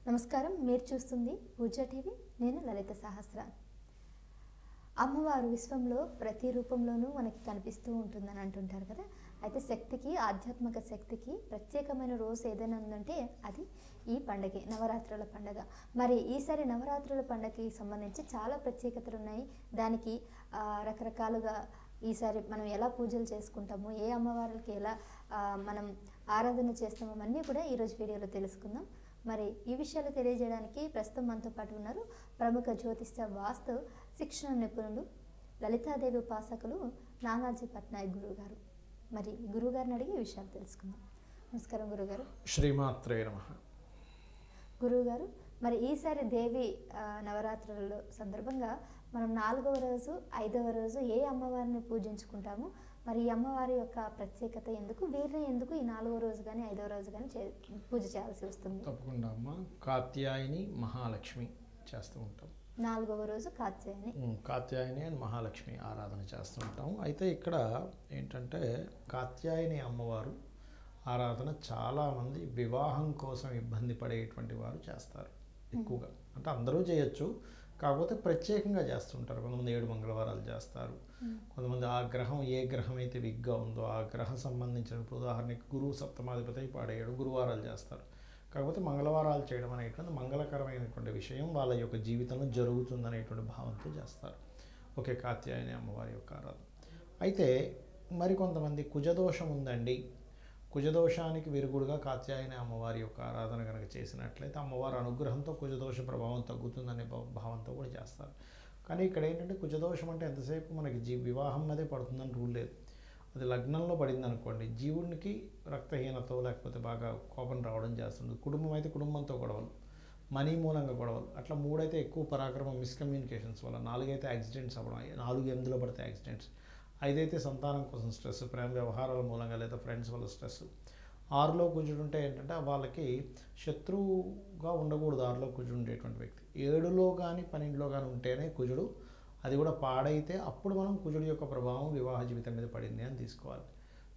నమస్కారం. మీరు చూస్తుంది పూజ టీవీ. నేను లలిత సహస్ర. అమ్మవారు విశ్వంలో ప్రతి రూపంలోనూ మనకి కనిపిస్తూ ఉంటుందని అంటుంటారు కదా. అయితే శక్తికి, ఆధ్యాత్మిక శక్తికి ప్రత్యేకమైన రోజు ఏదైనా ఉందంటే అది ఈ పండగే, నవరాత్రుల పండగ. మరి ఈసారి నవరాత్రుల పండగకి సంబంధించి చాలా ప్రత్యేకతలు ఉన్నాయి. దానికి రకరకాలుగా ఈసారి మనం ఎలా పూజలు చేసుకుంటాము, ఏ అమ్మవారికి ఎలా మనం ఆరాధన చేస్తామో అన్నీ కూడా ఈరోజు వీడియోలో తెలుసుకుందాం. మరి ఈ విషయాలు తెలియజేయడానికి ప్రస్తుతం మనతో పాటు ఉన్నారు ప్రముఖ జ్యోతిష్య వాస్తు శిక్షణ నిపుణులు, లలితాదేవి ఉపాసకులు నానాజీ పట్నాయక్ గురువుగారు. మరి గురువుగారిని అడిగి ఈ విషయాలు తెలుసుకుందాం. నమస్కారం గురుగారు. శ్రీమాత్రే నమః. గురువుగారు, మరి ఈసారి దేవి నవరాత్రుల సందర్భంగా మనం 4వ రోజు, 5వ రోజు ఏ అమ్మవారిని పూజించుకుంటాము? మరి ఈ అమ్మవారి యొక్క ప్రత్యేకత ఎందుకు, వీరిని ఎందుకు ఈ 4వ రోజు కానీ 5వ రోజు కానీ పూజ చేయాల్సి వస్తుంది? తప్పకుండా అమ్మ. కాత్యాయని, మహాలక్ష్మి చేస్తూ ఉంటాం. 4వ రోజు కాత్యాయని అండ్ మహాలక్ష్మి ఆరాధన చేస్తూ ఉంటాం. అయితే ఇక్కడ ఏంటంటే కాత్యాయని అమ్మవారు ఆరాధన చాలామంది వివాహం కోసం ఇబ్బంది పడేటువంటి వారు చేస్తారు ఎక్కువగా. అంటే అందరూ చేయొచ్చు, కాకపోతే ప్రత్యేకంగా చేస్తుంటారు. కొంతమంది 7 మంగళవారాలు చేస్తారు, కొంతమంది ఆ గ్రహం ఏ గ్రహం అయితే విగ్గా ఉందో ఆ గ్రహం సంబంధించిన, ఉదాహరణకి గురువు సప్తమాధిపతి పాడే 7 గురువారాలు చేస్తారు. కాకపోతే మంగళవారాలు చేయడం అనేటువంటి మంగళకరమైనటువంటి విషయం వాళ్ళ యొక్క జీవితంలో జరుగుతుందనేటువంటి భావంతో చేస్తారు. ఓకే, కాత్యాయని అమ్మవారి యొక్క ఆరాధన. అయితే మరికొంతమంది కుజదోషం ఉందండి, కుజదోషానికి విరుగుడుగా కాత్యాయని అమ్మవారి యొక్క ఆరాధన కనుక చేసినట్లయితే అమ్మవారి అనుగ్రహంతో కుజదోష ప్రభావం తగ్గుతుందనే భావంతో కూడా చేస్తారు. కానీ ఇక్కడ ఏంటంటే కుజదోషం అంటే ఎంతసేపు మనకి వివాహం మీదే పడుతుందని రూల్ లేదు. అది లగ్నంలో పడింది అనుకోండి, జీవునికి రక్తహీనత లేకపోతే బాగా కోపం రావడం చేస్తుంది. కుటుంబం అయితే కుటుంబంతో గొడవలు, మనీ మూలంగా గొడవలు, అట్లా 3 అయితే ఎక్కువ పరాక్రమం, మిస్కమ్యూనికేషన్స్ వల్ల, 4 అయితే యాక్సిడెంట్స్ అవ్వడం, 4 ఎందులో పడితే యాక్సిడెంట్స్, 5 అయితే సంతానం కోసం స్ట్రెస్, ప్రేమ వ్యవహారాల మూలంగా లేదా ఫ్రెండ్స్ వల్ల స్ట్రెస్. 6లో కుజుడుంటే ఏంటంటే వాళ్ళకి శత్రువుగా ఉండకూడదు 6లో కుజుడు ఉండేటువంటి వ్యక్తి. 7లో కానీ 12లో కానీ ఉంటేనే కుజుడు, అది కూడా పాడైతే అప్పుడు మనం కుజుడు యొక్క ప్రభావం వివాహ జీవితం మీద పడింది అని తీసుకోవాలి.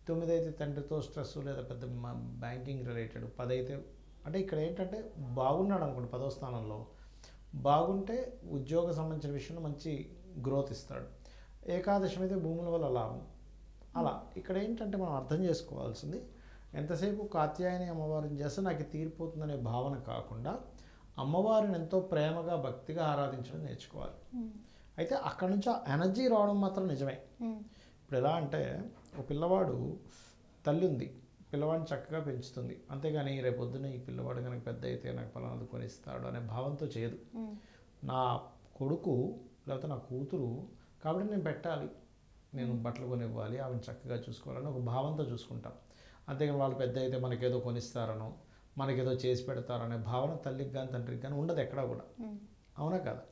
9 అయితే తండ్రితో స్ట్రెస్ లేదా పెద్ద బ్యాంకింగ్ రిలేటెడ్. 10 అయితే అంటే ఇక్కడ ఏంటంటే బాగున్నాడు అనుకోండి 10వ స్థానంలో, బాగుంటే ఉద్యోగ సంబంధించిన విషయంలో మంచి గ్రోత్ ఇస్తాడు. ఏకాదశి అయితే భూముల వల్ల లాభం. అలా ఇక్కడ ఏంటంటే మనం అర్థం చేసుకోవాల్సింది, ఎంతసేపు కాత్యాయని అమ్మవారిని చేస్తే నాకు తీరిపోతుందనే భావన కాకుండా అమ్మవారిని ఎంతో ప్రేమగా భక్తిగా ఆరాధించడం నేర్చుకోవాలి. అయితే అక్కడ నుంచి ఆ ఎనర్జీ రావడం మాత్రం నిజమే. ఇప్పుడు ఎలా అంటే ఒక పిల్లవాడు, తల్లి ఉంది, పిల్లవాడిని చక్కగా పెంచుతుంది, అంతేగాని రేపొద్దున ఈ పిల్లవాడు కనుక పెద్ద అయితే నాకు పలానాది కొనిస్తాడు అనే భావంతో చేయదు. నా కొడుకు లేకపోతే నా కూతురు కాబట్టి నేను పెట్టాలి, నేను బట్టలు కొనివ్వాలి, ఆమెను చక్కగా చూసుకోవాలని ఒక భావంతో చూసుకుంటాం. అంతేగాని వాళ్ళు పెద్ద అయితే మనకేదో కొనిస్తారనో మనకేదో చేసి పెడతారనే భావన తల్లికి కానీ తండ్రికి కానీ ఉండదు ఎక్కడా కూడా. అవునా కదా?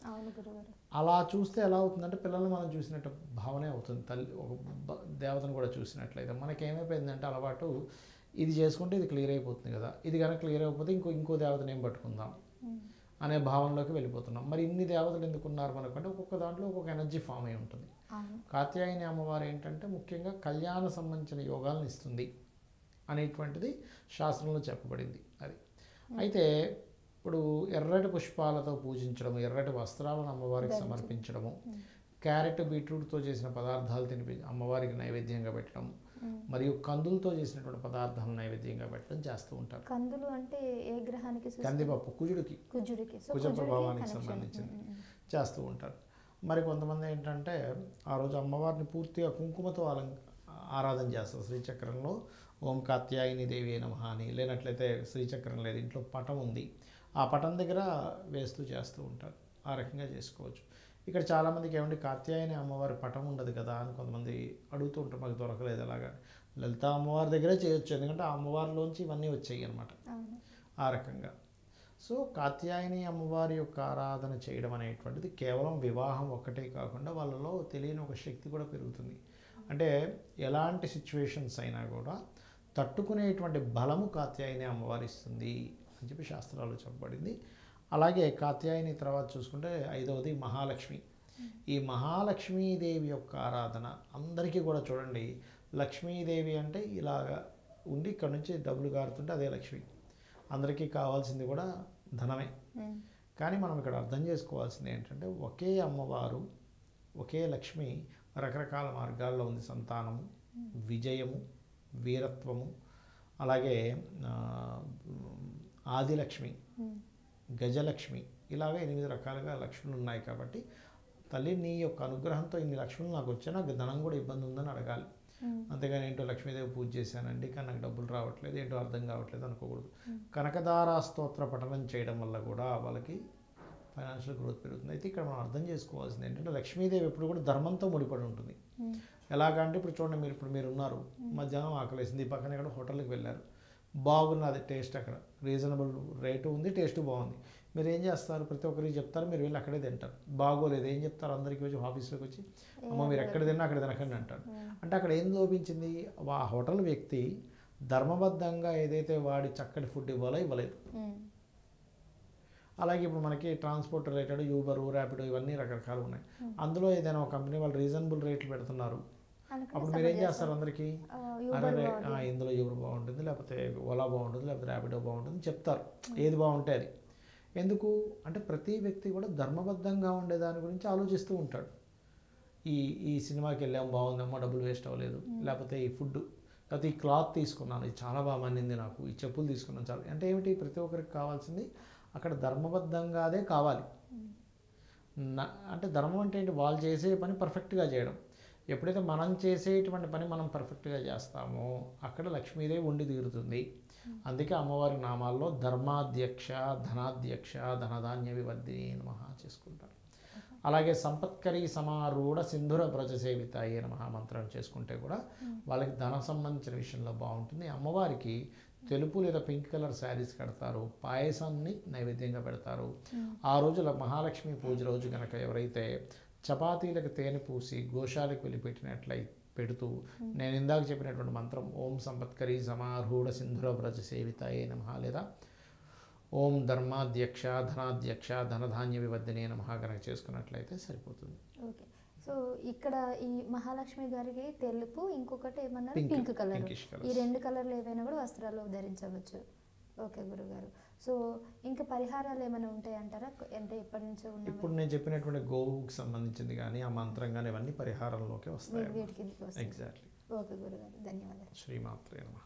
అలా చూస్తే ఎలా అవుతుందంటే పిల్లల్ని మనం చూసినట్టు భావనే అవుతుంది. తల్లి ఒక దేవతను కూడా చూసినట్లయితే మనకేమైపోయిందంటే అలవాటు, ఇది చేసుకుంటే ఇది క్లియర్ అయిపోతుంది కదా, ఇది కనుక క్లియర్ అయిపోతే ఇంకో దేవతను ఏం పట్టుకుందాం అనే భావనలోకి వెళ్ళిపోతున్నాం. మరి ఇన్ని దేవతలు ఎందుకు ఉన్నారు మనకంటే ఒక్కొక్క దాంట్లో ఒక్కొక్క ఎనర్జీ ఫామ్ అయి ఉంటుంది. కాత్యాయని అమ్మవారు ఏంటంటే ముఖ్యంగా కళ్యాణ సంబంధించిన యోగాలను ఇస్తుంది అనేటువంటిది శాస్త్రంలో చెప్పబడింది. అది అయితే ఇప్పుడు ఎర్రటి పుష్పాలతో పూజించడము, ఎర్రటి వస్త్రాలను అమ్మవారికి సమర్పించడము, క్యారెట్ బీట్రూట్తో చేసిన పదార్థాలు అమ్మవారికి నైవేద్యంగా పెట్టడం, మరియు కందులతో చేసినటువంటి పదార్థాలను నైవేద్యంగా పెట్టడం చేస్తూ ఉంటారు. కందులు అంటే ఏ గ్రహానికి? కందిపప్పు, కుజుడికి, కుజ ప్రభావానికి సంబంధించింది చేస్తూ ఉంటారు. మరి కొంతమంది ఏంటంటే ఆ రోజు అమ్మవారిని పూర్తిగా కుంకుమతో ఆరాధన చేస్తారు. శ్రీచక్రంలో ఓం కాత్యాయని దేవి నమః అని, లేనట్లయితే శ్రీచక్రం లేదు, ఇంట్లో పటం ఉంది, ఆ పటం దగ్గర వేస్తూ చేస్తూ ఉంటారు. ఆ రకంగా చేసుకోవచ్చు. ఇక్కడ చాలామందికి ఏమంటే కాత్యాయని అమ్మవారి పటం ఉండదు కదా అని కొంతమంది అడుగుతూ ఉంటారు, మాకు దొరకలేదు. అలాగా లలిత అమ్మవారి దగ్గరే చేయొచ్చు, ఎందుకంటే ఆ అమ్మవారిలోంచి ఇవన్నీ వచ్చాయి అన్నమాట. ఆ రకంగా సో కాత్యాయని అమ్మవారి యొక్క ఆరాధన చేయడం అనేటువంటిది కేవలం వివాహం ఒక్కటే కాకుండా వాళ్ళలో తెలియని ఒక శక్తి కూడా పెరుగుతుంది. అంటే ఎలాంటి సిచ్యువేషన్స్ అయినా కూడా తట్టుకునేటువంటి బలము కాత్యాయని అమ్మవారి ఇస్తుంది అని చెప్పి శాస్త్రాలు చెప్పబడింది. అలాగే కాత్యాయని తర్వాత చూసుకుంటే 5వది మహాలక్ష్మి. ఈ మహాలక్ష్మీదేవి యొక్క ఆరాధన అందరికీ కూడా చూడండి, లక్ష్మీదేవి అంటే ఇలాగా ఉండి ఇక్కడ నుంచి డబ్బులు కారుతుంటే అదే లక్ష్మి. అందరికీ కావాల్సింది కూడా ధనమే. కానీ మనం ఇక్కడ అర్థం చేసుకోవాల్సింది ఏంటంటే ఒకే అమ్మవారు, ఒకే లక్ష్మి రకరకాల మార్గాల్లో ఉంది. సంతానము, విజయము, వీరత్వము, అలాగే ఆదిలక్ష్మి, గజలక్ష్మి, ఇలాగే 8 రకాలుగా లక్ష్ములు ఉన్నాయి. కాబట్టి తల్లి నీ యొక్క అనుగ్రహంతో ఇన్ని లక్ష్ములు నాకు వచ్చా, నాకు ధనం కూడా ఇబ్బంది ఉందని అడగాలి. అంతేగాని ఏంటో లక్ష్మీదేవి పూజ చేశానండి కానీ నాకు డబ్బులు రావట్లేదు, ఏంటో అర్థం కావట్లేదు అనుకోకూడదు. కనకదార స్తోత్ర పఠనం చేయడం వల్ల కూడా వాళ్ళకి ఫైనాన్షియల్ గ్రోత్ పెరుగుతుంది. అయితే ఇక్కడ మనం అర్థం చేసుకోవాల్సింది ఏంటంటే లక్ష్మీదేవి ఎప్పుడు కూడా ధర్మంతో ముడిపడి ఉంటుంది. ఎలాగంటే ఇప్పుడు చూడండి, మీరు ఉన్నారు, మధ్యాహ్నం ఆకలేసింది, ఈ పక్కన ఇక్కడ హోటల్కి వెళ్ళారు, బాగున్నది టేస్ట్, అక్కడ రీజనబుల్ రేటు ఉంది, టేస్ట్ బాగుంది. మీరు ఏం చేస్తారు, ప్రతి ఒక్కరికి చెప్తారు, మీరు వెళ్ళి అక్కడే తింటారు. బాగోలేదు ఏం చెప్తారు, అందరికీ వచ్చి ఆఫీస్లోకి వచ్చి అమ్మ మీరు ఎక్కడ తిన్నా అక్కడ తినకండి అంటారు. అంటే అక్కడ ఏం లోపించింది, ఆ హోటల్ వ్యక్తి ధర్మబద్ధంగా ఏదైతే వాడి చక్కటి ఫుడ్ ఇవ్వలేదు. అలాగే ఇప్పుడు మనకి ట్రాన్స్పోర్ట్ రిలేటెడ్ యూబర్, ర్యాపిడో ఇవన్నీ రకరకాలు ఉన్నాయి. అందులో ఏదైనా ఒక కంపెనీ వాళ్ళు రీజనబుల్ రేట్లు పెడుతున్నారు, అప్పుడు మీరు ఏం చేస్తారు, అందరికీ అరే ఇందులో యూబర్ బాగుంటుంది, లేకపోతే ఓలా బాగుంటుంది, లేకపోతే ర్యాపిడో బాగుంటుంది చెప్తారు, ఏది బాగుంటే అది. ఎందుకు అంటే ప్రతి వ్యక్తి కూడా ధర్మబద్ధంగా ఉండే దాని గురించి ఆలోచిస్తూ ఉంటాడు. ఈ సినిమాకి వెళ్ళాము బాగుందమ్మా, డబ్బులు వేస్ట్ అవ్వలేదు, లేకపోతే ఈ ఫుడ్, లేకపోతే ఈ క్లాత్ తీసుకున్నాను ఇది చాలా బాగా మన్నింది, నాకు ఈ చెప్పులు తీసుకున్నాను చాలా. అంటే ఏమిటి, ప్రతి ఒక్కరికి కావాల్సింది అక్కడ ధర్మబద్ధంగా అదే కావాలి. అంటే ధర్మం అంటే ఏంటి, వాళ్ళు చేసే పని పర్ఫెక్ట్గా చేయడం. ఎప్పుడైతే మనం చేసేటువంటి పని మనం పర్ఫెక్ట్గా చేస్తామో అక్కడ లక్ష్మీదేవి ఉండి తీరుతుంది. అందుకే అమ్మవారి నామాల్లో ధర్మాధ్యక్ష, ధనాధ్యక్ష, ధనధాన్య వివర్ధిని నమః చేసుకుంటారు. అలాగే సంపత్కరి సమారూఢ సింధుర బ్రజ సేవితాయే నమః మంత్రం చేసుకుంటే కూడా వాళ్ళకి ధన సంబంధించిన విషయంలో బాగుంటుంది. అమ్మవారికి తెలుపు లేదా పింక్ కలర్ శారీస్ కడతారు, పాయసాన్ని నైవేద్యంగా పెడతారు. ఆ రోజు మహాలక్ష్మి పూజ రోజు కనుక ఎవరైతే చపాతీలకు తేనె పూసి గోశాలకు వెళ్ళిపెట్టినట్లయితే పెడుతూ నేను ఇందాక చెప్పినటువంటి మంత్రం ఓం సంపత్కరి సమారూఢ సింధుర బ్రజ సేవితాయే నమః లేదా ఓం ధర్మాధ్యక్ష, ధనాధ్యక్ష, ధనధాన్య వివర్ధినే నమః కనుక చేసుకున్నట్లయితే సరిపోతుంది. ఓకే, సో ఇక్కడ ఈ మహాలక్ష్మి గారికి తెలుపు, ఇంకొకటి ఏమన్నారు పింక్ కలర్, ఈ 2 కలర్లు ఏవైనా కూడా వస్త్రాలు ధరించవచ్చు. ఓకే గురుగారు, సో ఇంకా పరిహారాలు ఏమైనా ఉంటాయి అంటారా, అంటే ఎప్పటి నుంచో ఉన్న ఇప్పుడు నేను చెప్పినటువంటి గోవుకి సంబంధించింది కానీ ఆ మంత్రం కానీ ఇవన్నీ పరిహారంలోకి వస్తాయి. వీటికి ఎగ్జాక్ట్లీ. ఓకే గురుగారు, ధన్యవాదాలు. శ్రీమాత్రే నమః.